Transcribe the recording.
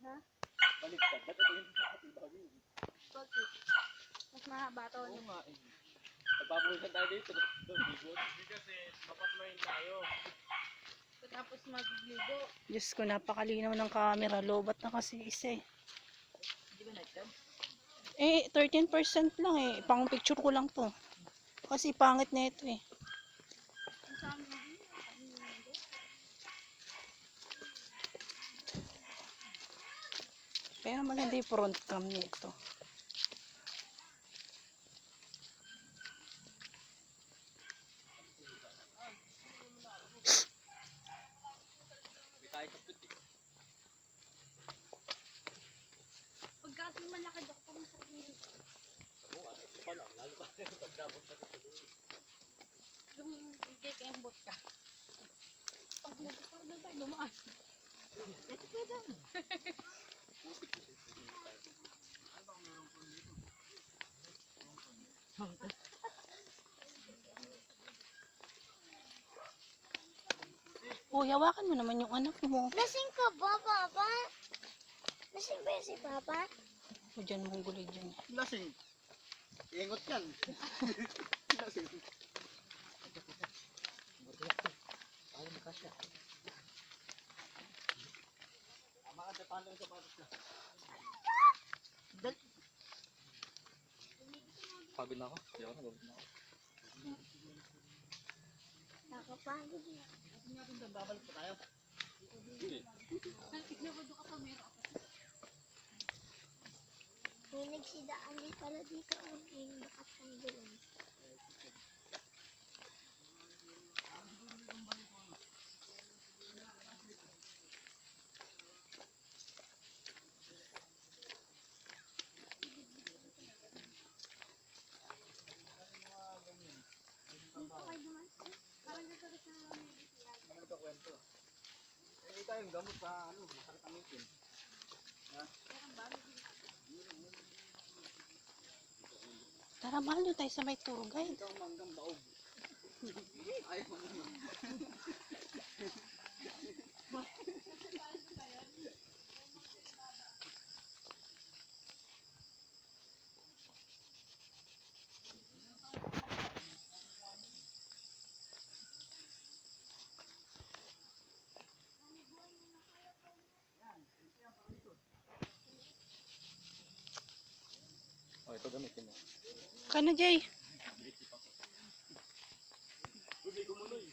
Ha? Baliktad. Ba't ito yung nakatibawin? Bakit? Mas mahaba to. Oo nga eh. Nagpapulisan tayo dito. Bigot. Hindi kasi mapasmahin tayo. Tapos magligo. Diyos ko, napakalinaw ng camera. Lobat na kasi isa eh. Hindi ba nagtag? Eh, 13% lang eh. Pang picture ko lang to. Kasi pangit na ito eh. Ang sa amin din. Pero maganda yung front cam nito. Hindi tayo kapit eh. Pagkasi malaki ako pa sa gilid. Oo nga. Ito pa lang. Lalo pa yung pagdabot na ito. Yung ikikembot ka. Pag nagpapar na tayo, lumaan. Ito pwede. Uy, hawakan mo naman yung anak mo. Lasing ka ba, Papa? Lasing ba si Papa? O dyan mong gulay dyan. Lasing. Ingot yan. Lasing. Ayaw mo kasya. Tama ka sa paano yung sapatos na. Pagod na ako. Hindi ako nagod na ako. Nakapagod na. Hindi natin babalik pa tayo. Hindi. May nagsidaan din pala dito ang yung nakatanggilan. Ano nagkakwento? Eh, tayong gamot sa ano, masakit ang ngipin. Ha? Tara, mahal nyo tayo sa may tour guide. Ikaw manggang baog. Ayaw mo naman. Oh, ito gamitin mo. Kano, Jay? Hindi ko muna eh.